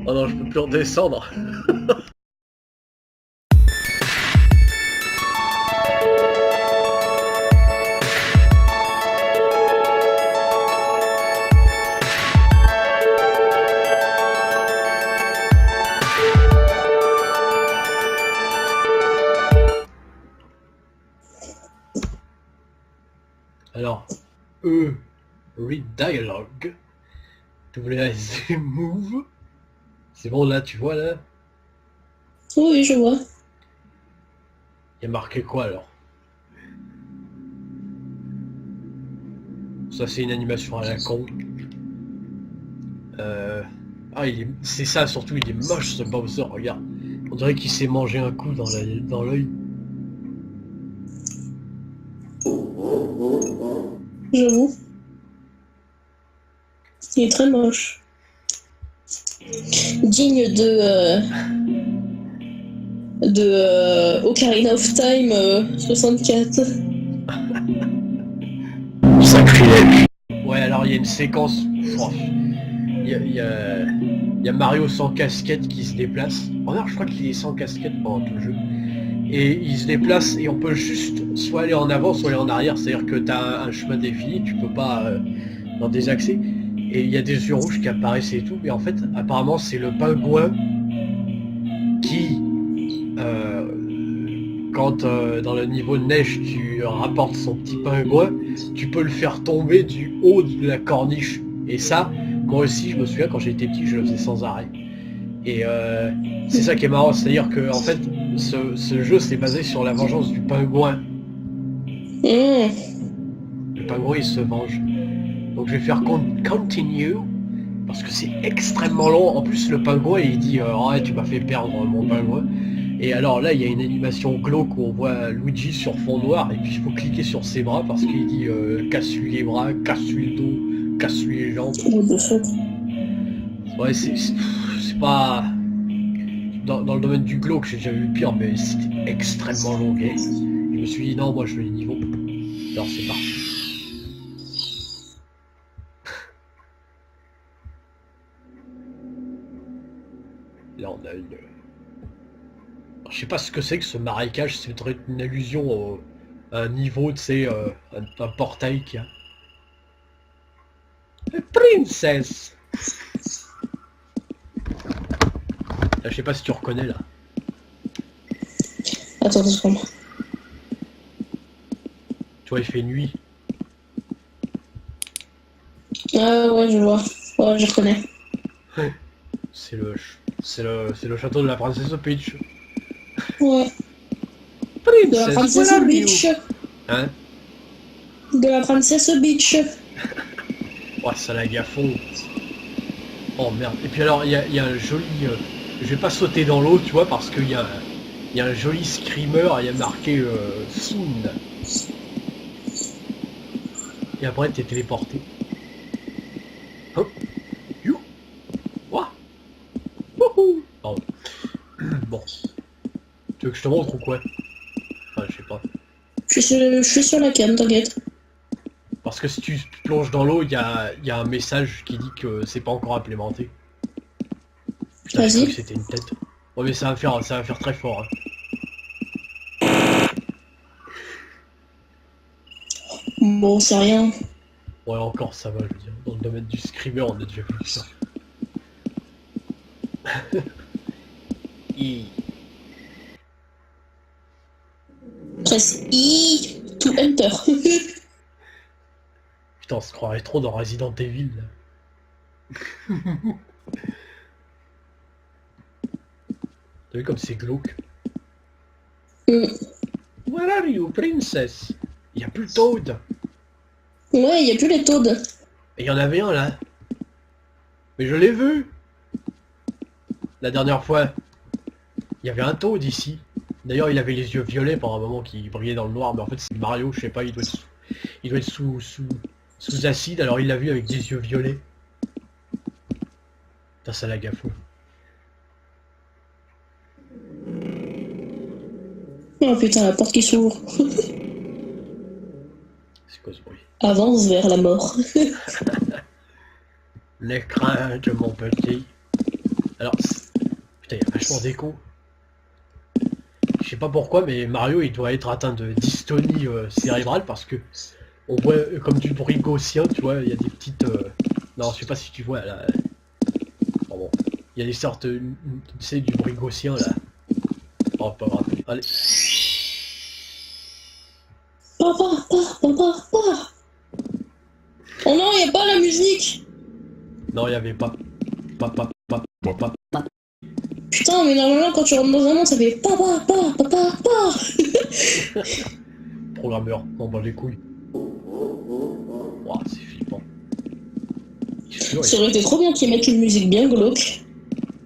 Oh non, je peux plus redescendre. Alors, read dialogue. WASD move. C'est bon là, tu vois là? Oui, je vois. Il y a marqué quoi alors? Ça c'est une animation à la con. Ah c'est ça surtout, il est moche ce Bowser, regarde. On dirait qu'il s'est mangé un coup dans l'œil. J'avoue. Il est très moche. Digne de Ocarina of Time 64. Sacrilège. Ouais, alors il y a une séquence. Il y a Mario sans casquette qui se déplace. Oh non, je crois qu'il est sans casquette pendant tout le jeu. Et il se déplace et on peut juste soit aller en avant, soit aller en arrière. C'est-à-dire que tu as un chemin défini, tu peux pas dans des accès. Et il y a des yeux rouges qui apparaissent et tout. Mais en fait, apparemment, c'est le pingouin qui, quand dans le niveau de neige, tu rapportes son petit pingouin, tu peux le faire tomber du haut de la corniche. Et ça, moi aussi, je me souviens, quand j'étais petit, je le faisais sans arrêt. Et c'est ça qui est marrant, c'est-à-dire que en fait, ce jeu, c'est basé sur la vengeance du pingouin. Le pingouin, il se venge. Donc je vais faire continue, parce que c'est extrêmement long. En plus, le pingouin, il dit ouais, tu m'as fait perdre mon pingouin. Et alors là, il y a une animation glauque où on voit Luigi sur fond noir, et puis il faut cliquer sur ses bras parce qu'il dit casse-lui les bras, casse-lui le dos, casse-lui les jambes. Ouais, c'est pas... Dans le domaine du glauque, j'ai déjà vu pire, mais c'était extrêmement long. Et je me suis dit, non, moi je veux les niveaux. Alors c'est parti. Là, on a une... Alors, je sais pas ce que c'est que ce marécage, c'est peut-être une allusion à un niveau, tu sais, un portail qu'il y a. Princess. Là, je sais pas si tu reconnais, là. Attends 2 secondes. Tu vois, il fait nuit. Ah ouais, je vois. Ouais, je reconnais. C'est le château de la princesse Peach. Ouais. Princess, De la princesse where are Beach. you? Hein? De la princesse Beach. Ouais, ça lag à fond. Oh merde. Et puis alors, il y a un joli... je vais pas sauter dans l'eau, tu vois, parce qu'il y a un joli screamer, il y a marqué Soon. Et après, t'es téléporté. Hop. You. What? Wouhou. Pardon. Bon. Tu veux que je te montre ou quoi? Enfin, je sais pas. Je suis sur la cam, t'inquiète. Parce que si tu plonges dans l'eau, il y a un message qui dit que c'est pas encore implémenté. Putain, je crois que Vas-y. c'était une tête. Ouais, mais ça va faire très fort. Hein. Bon, c'est rien. Ouais, encore ça va, je veux dire. Dans le domaine du screamer, on a déjà vu ça. Presse I to enter. Putain, on se croirait trop dans Resident Evil. Là. T'as vu comme c'est glauque? Where are you, princess? Il y a plus de Toad. Ouais, il y a plus les Toads. Et il y en avait un là. Mais je l'ai vu. La dernière fois. Il y avait un Toad ici. D'ailleurs, il avait les yeux violets pendant un moment qui brillait dans le noir, mais en fait c'est Mario, je sais pas, il doit être Il doit être sous acide, alors il l'a vu avec des yeux violets. Putain, ça la gaffe. Oh putain, la porte qui s'ouvre. C'est quoi ce bruit? Avance vers la mort. Les craintes, mon petit. Alors, putain, il y a vachement d'écho. Je sais pas pourquoi, mais Mario, il doit être atteint de dystonie cérébrale parce que on voit comme du bruit gaussien, tu vois, il y a des petites... Non, je sais pas si tu vois, là... Oh, bon. Il y a des sortes, tu sais, du bruit gaussien, là. Oh, pas grave. Allez. Papa, papa, papa, papa. Oh non, y a pas la musique. Non, il y avait pas. Papa. Putain, mais normalement, quand tu rentres dans un monde, ça fait papa, papa, papa, papa. Programmeur, on bat les couilles. Ouah, c'est flippant. Ça aurait été trop bien qu'ils mettent une musique bien glauque.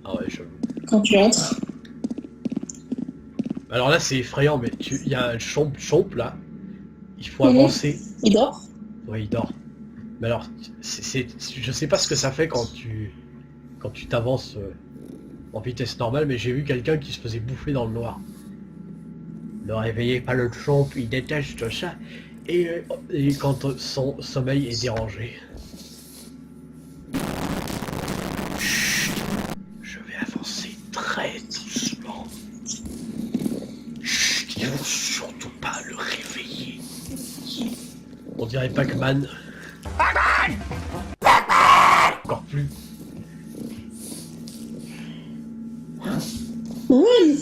Ah ouais, j'avoue. Quand tu entres. Alors là, c'est effrayant, mais il y a un chomp là. Il faut avancer. Il dort? Ouais, il dort. Mais alors, je sais pas ce que ça fait quand tu t'avances en vitesse normale, mais j'ai vu quelqu'un qui se faisait bouffer dans le noir. Ne réveillez pas le chomp, il déteste ça. Et quand son sommeil est dérangé. Chut, je vais avancer très doucement. Chut, il faut surtout pas le réveiller. On dirait Pac-Man. Encore plus. Run.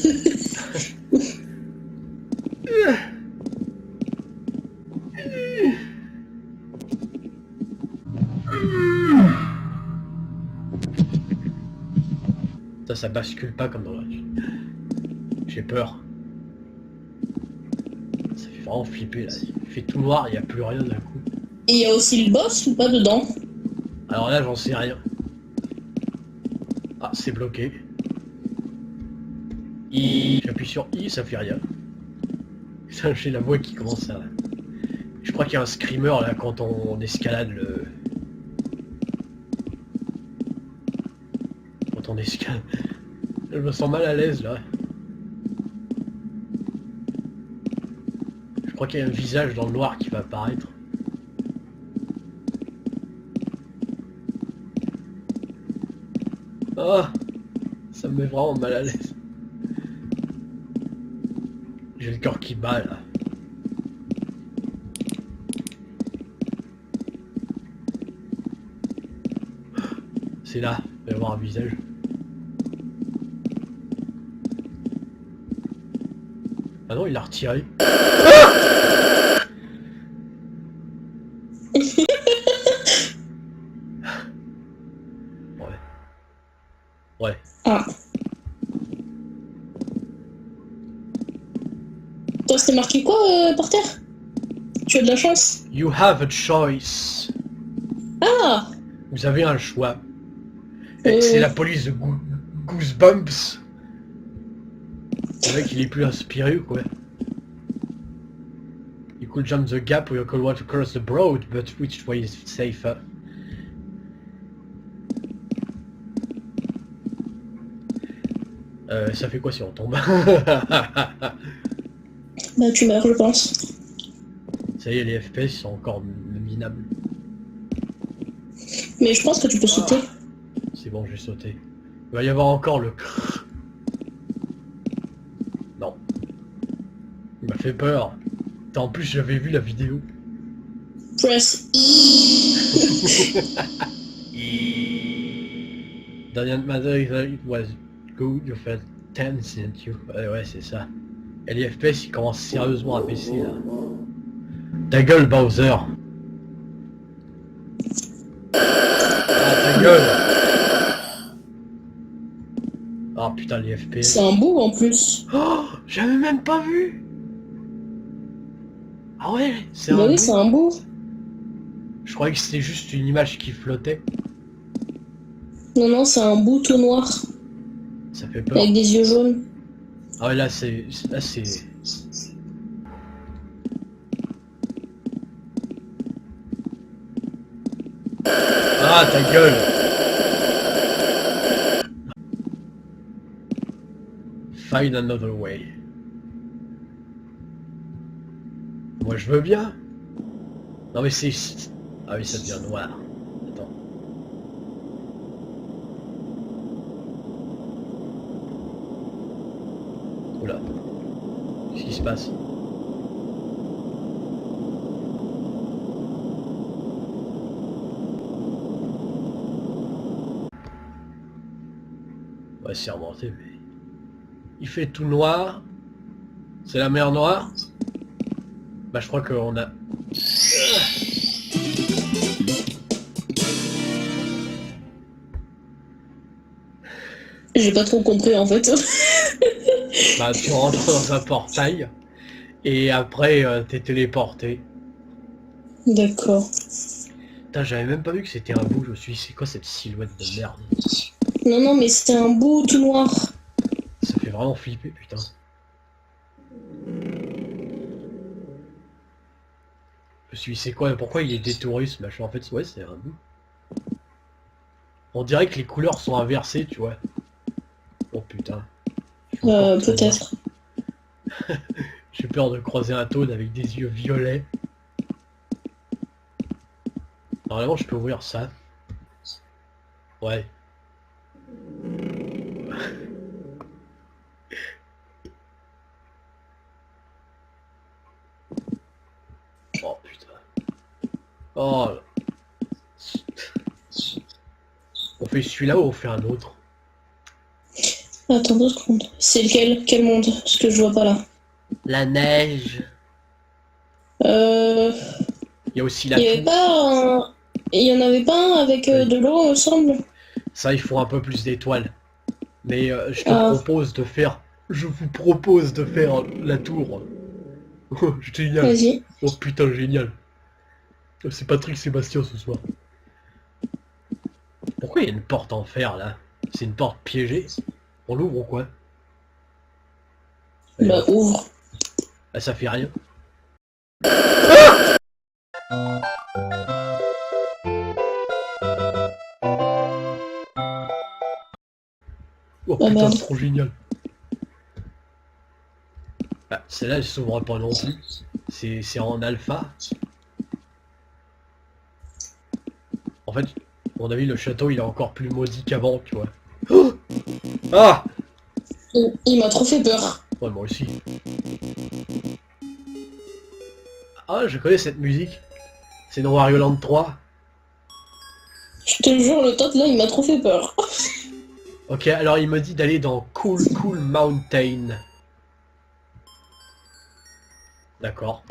Ça bascule pas comme dans la... J'ai peur. Ça fait vraiment flipper là. Il fait tout noir, il n'y a plus rien d'un coup. Et il y a aussi le boss ou pas dedans? Alors là, j'en sais rien. Ah, c'est bloqué. I. J'appuie sur I, ça fait rien. Putain, j'ai la voix qui commence à... Je crois qu'il y a un screamer là quand on escalade le... Quand on escalade... Je me sens mal à l'aise là. Je crois qu'il y a un visage dans le noir qui va apparaître. Ah, ça me met vraiment mal à l'aise. J'ai le cœur qui bat là. C'est là, il va y avoir un visage. Ah non, il a retiré. Ouais. Ouais. Ah. Toi, c'était marqué quoi par terre? Tu as de la chance? You have a choice. Ah. Vous avez un choix. C'est la police de Goosebumps. Le mec, il est plus inspiré ou quoi? You could jump the gap or you could walk across the broad, but which way is safer? Ça fait quoi si on tombe? Bah tu meurs, je pense. Ça y est, les FPS sont encore minables. Mais je pense que tu peux sauter. C'est bon, j'ai sauté. Il va y avoir encore le... Non. Il m'a fait peur. En plus, j'avais vu la vidéo. Press E. Doesn't matter if it was good, you felt tense, didn't you? Ouais, c'est ça. Et les FPS, ils commencent sérieusement à baisser, là. Ta gueule, Bowser. Ah, ta gueule. Ah, putain, les FPS. C'est un bout en plus. Oh, j'avais même pas vu. Ah ouais, c'est Bah un oui, bout. c'est un bout. Je croyais que c'était juste une image qui flottait. Non, non, c'est un bout tout noir. Ça fait peur. Avec des yeux jaunes. Ah ouais, là c'est... Ah, ta gueule. Find another way. Moi je veux bien. Non mais c'est... Ah oui, ça devient noir. Attends. Oula. Qu'est-ce qui se passe? Ouais, c'est remonté, mais... Il fait tout noir. C'est la mer Noire. Bah je crois qu'on a... J'ai pas trop compris en fait. Bah tu rentres dans un portail. Et après t'es téléporté. D'accord. Putain, j'avais même pas vu que c'était un bout. Je me suis dit, c'est quoi cette silhouette de merde? Non, non, mais c'est un bout tout noir. Ça fait vraiment flipper, putain. Je me suis dit, c'est quoi? Pourquoi il est détouré ce machin? En fait, ouais, c'est un bout. On dirait que les couleurs sont inversées, tu vois. Oh putain. Peut-être. J'ai peur de croiser un Toad avec des yeux violets. Normalement, je peux ouvrir ça. Ouais. Oh putain. Oh. On fait celui-là ou on fait un autre? Attends 2 secondes. C'est lequel? Quel monde? Parce que je vois pas là. La neige. Il Il y a aussi la y avait toux. pas un... Il y en avait pas un avec Oui. de l'eau, il me semble. Ça, il faut un peu plus d'étoiles. Mais je te Ah. propose de faire... Je vous propose de faire la tour. Oh, génial. Vas-y. Oh putain, génial. C'est Patrick Sébastien ce soir. Pourquoi il y a une porte en fer là? C'est une porte piégée? On l'ouvre ou quoi? Allez, Bah, ouvre. ah, ça fait rien. Oh Ah, putain, merde. c'est trop génial. Ah, celle-là, elle s'ouvre pas non plus. C'est en alpha. En fait, à mon avis, le château, il est encore plus maudit qu'avant, tu vois. Oh ah! Il m'a trop fait peur. Ouais, moi aussi. Ah, je connais cette musique. C'est dans Wario Land 3. Je te jure, le tot là, il m'a trop fait peur. Ok, alors il me dit d'aller dans Cool Cool Mountain. D'accord.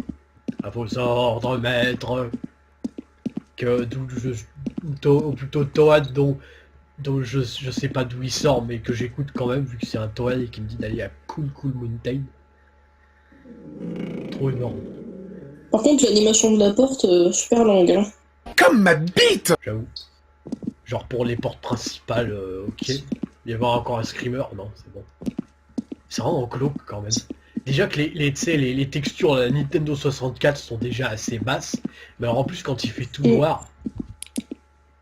À vos ordres, maître. Que d'où ou plutôt Toad dont je sais pas d'où il sort, mais que j'écoute quand même vu que c'est un Toad et qui me dit d'aller à Cool Cool Mountain. Trop énorme. Par contre, l'animation de la porte, super longue. Hein. Comme ma bite! J'avoue. Genre pour les portes principales, ok. Il va y avoir encore un screamer, non, c'est bon. C'est vraiment glauque quand même. Déjà que les textures de la Nintendo 64 sont déjà assez basses, mais alors en plus quand il fait tout noir.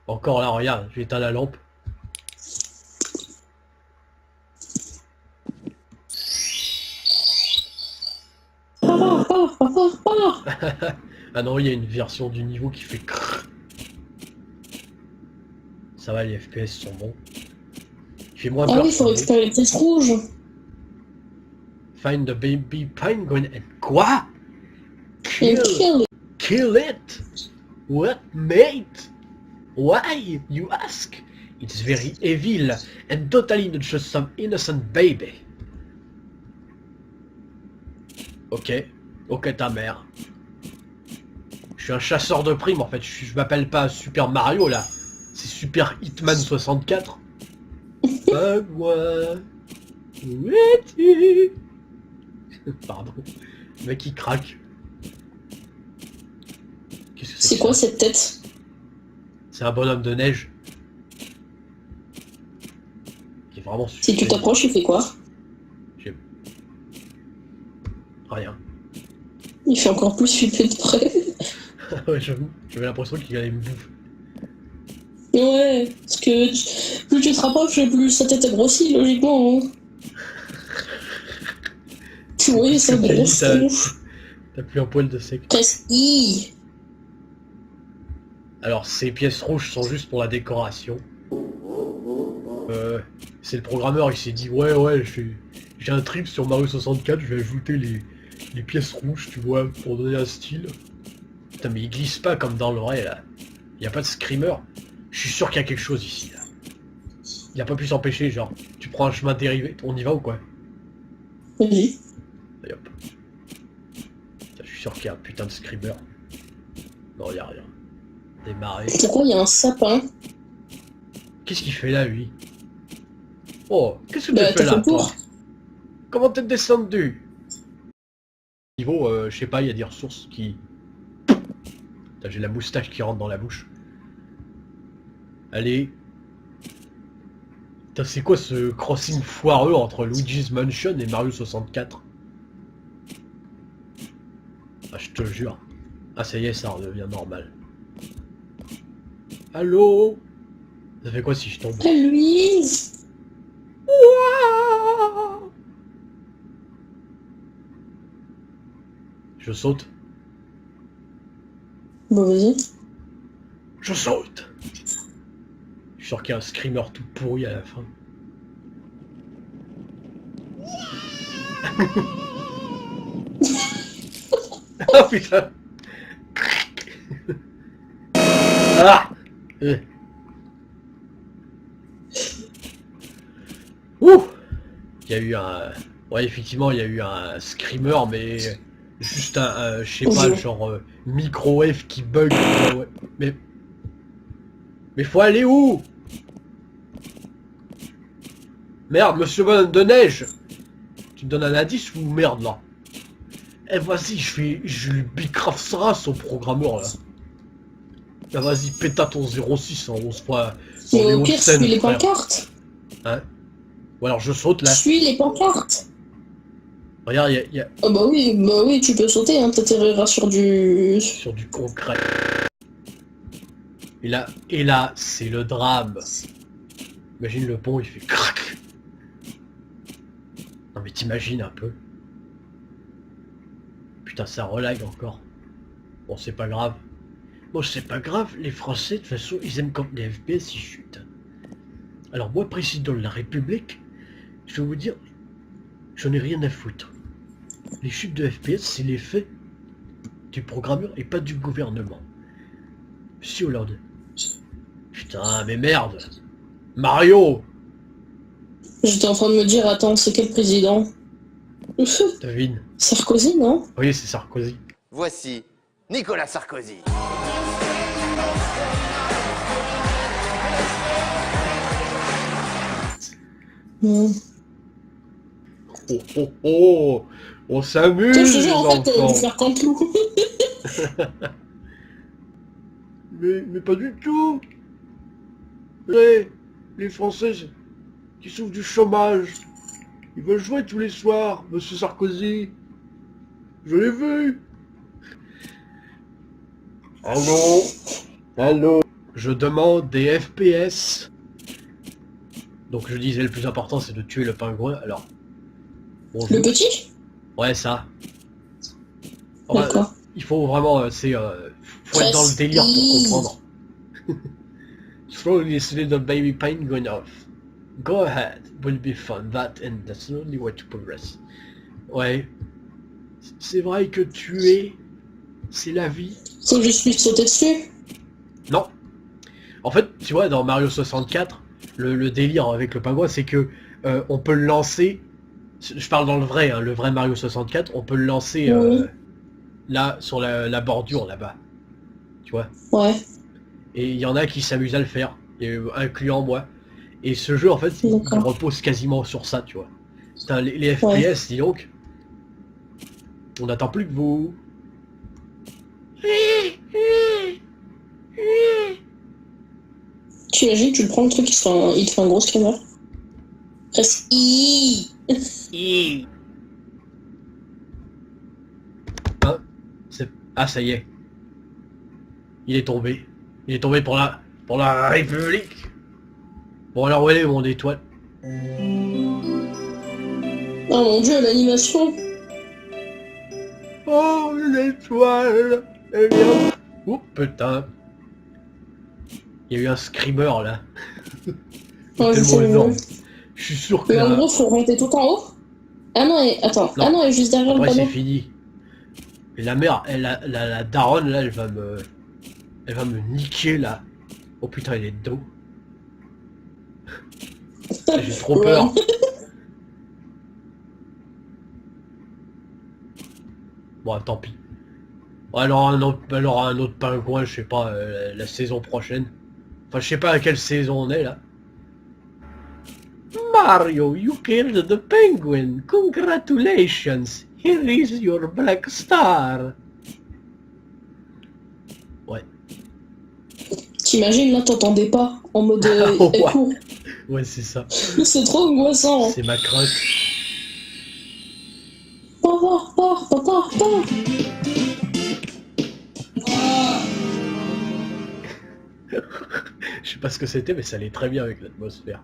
Encore là, regarde, j'ai éteint la lampe. Ah non, il y a une version du niveau qui fait crrr. Ça va, les FPS sont bons. Il fait moins peur. Ah oui, il faut récupérer les pièces rouges. Find the baby penguin and quoi? Et Kill, kill. kill it. What, mate? Why, you ask? It's very evil and totally not just some innocent baby. Ok, ok ta mère. Je suis un chasseur de primes en fait, je m'appelle pas Super Mario là. C'est Super Hitman 64. Moi, où es-tu? Pardon. Le mec il craque. Qu'est-ce que C'est que quoi ça? cette tête? C'est un bonhomme de neige. Qui est vraiment super. Si tu t'approches, il fait quoi? J'ai... Rien. Il fait encore plus flipper de près. Ouais, j'avoue. J'avais l'impression qu'il allait me bouffer. Ouais, parce que plus tu te rapproches, plus sa tête elle grossit, logiquement. Hein. Tu voyais sa Comme t'as dit, grosse tronche. t'as plus un poil de sec. Presse I. Alors, ces pièces rouges sont juste pour la décoration. C'est le programmeur, il s'est dit, ouais, j'ai un trip sur Mario 64, je vais ajouter les pièces rouges, tu vois, pour donner un style. Putain, mais il glisse pas comme dans l'oreille, là. Il y a pas de screamer. Je suis sûr qu'il y a quelque chose ici, là. Il a pas pu s'empêcher, genre, tu prends un chemin dérivé, on y va ou quoi? Vas-y. Et hop. Putain, je suis sûr qu'il y a un putain de screamer. Non, y a rien. Démarrer. Pourquoi il y a un sapin? Qu'est-ce qu'il fait là, lui? Oh, qu'est-ce que tu Bah, fais t'as fait là, le toi? tour. Comment t'es descendu? Niveau, je sais pas, il y a des ressources qui... Putain, j'ai la moustache qui rentre dans la bouche. Allez. Putain, c'est quoi ce crossing foireux entre Luigi's Mansion et Mario 64? Ah, je te jure. Ah, ça y est, ça redevient normal. Allô? Ça fait quoi si je tombe? Ah, lui. Je saute. Bah, vas-y. Je saute. Je suis sûr qu'il y a un screamer tout pourri à la fin. Oh putain. Ah Ouh. Il y a eu un... Ouais, effectivement, il y a eu un screamer, mais... Juste je sais pas, genre... micro-F qui bug. Ouais. Mais faut aller où? Merde, monsieur Bonhomme de Neige. Tu me donnes un indice ou merde, là? Eh, vas-y, je lui bicrafterai son programmeur, là. Là, vas-y, péta ton 06, hein, on se voit dans Mais les au pire, Hauts-de-Seine, suis les frère. pancartes. Hein? Ou alors je saute, là. Suis les pancartes. Regarde, il y a... Ah bah oui, tu peux sauter, hein, t'atterriras sur du... Sur du concret. Et là, c'est le drame. Imagine le pont, il fait crac. Non mais t'imagines un peu. Putain, ça relag encore. Bon, c'est pas grave. Bon, c'est pas grave, les Français, de toute façon, ils aiment quand les FPS, ils chutent. Alors moi, président de la République, je vais vous dire, j'en ai rien à foutre. Les chutes de FPS, c'est l'effet du programmeur et pas du gouvernement. Monsieur Hollande. Putain, mais merde. Mario. J'étais en train de me dire, attends, c'est quel président? Devine. Sarkozy, non? Oui, c'est Sarkozy. Voici Nicolas Sarkozy. Hmm. Oh, oh, oh. On s'amuse, Toi, je te les jure, en fait, enfants. de faire Cantelou. Mais pas du tout. Les Français qui souffrent du chômage, ils veulent jouer tous les soirs, monsieur Sarkozy. Je l'ai vu. Allô? Allô? Je demande des FPS. Donc je disais, le plus important, c'est de tuer le pingouin. Alors, bonjour. Le petit? Ouais, ça. Enfin, D'accord. il faut vraiment, faut être dans le délire pour comprendre. Throw this little baby penguin off. Go ahead, will be fun. That's the only way to progress. Ouais. C'est vrai que tuer, c'est la vie. Faut que je puisse sauter dessus. Non. En fait, tu vois, dans Mario 64, le délire avec le pingouin, c'est que on peut le lancer. Je parle dans le vrai, hein, le vrai Mario 64, on peut le lancer Oui. là, sur la bordure, là-bas. Tu vois. Ouais. Et il y en a qui s'amusent à le faire, et, incluant moi. Et ce jeu, en fait, il repose quasiment sur ça, tu vois. Putain, les FPS, Ouais. dis donc. On n'attend plus que vous. Tu imagines, tu le prends le truc, il te fait un gros screamer. Presse I. Hein? Ah, ça y est. Il est tombé. Il est tombé pour la... Pour la République. Bon alors où elle est mon étoile? Oh mon dieu, l'animation. Oh l'étoile. Elle vient. Oh putain. Il y a eu un screamer là. Ouais, Tellement c'est énorme. mignon. Je suis sûr que Mais en là... gros, faut monter tout en haut. Ah non, attends. Non. Ah non, elle est juste derrière le Après c'est panneau. fini. Et la mère, la daronne là, elle va me niquer là. Oh putain, elle est dedans. J'ai trop peur. Bon, tant pis. Bon, elle aura un autre pingouin, je sais pas, la saison prochaine. Enfin, je sais pas à quelle saison on est là. Mario, you killed the penguin. Congratulations. Here is your black star. Ouais. T'imagines là, t'entendais pas en mode Oh, ouais. écho. Ouais, c'est ça. C'est trop angoissant. C'est ma crainte. Pars. Je sais pas ce que c'était, mais ça allait très bien avec l'atmosphère.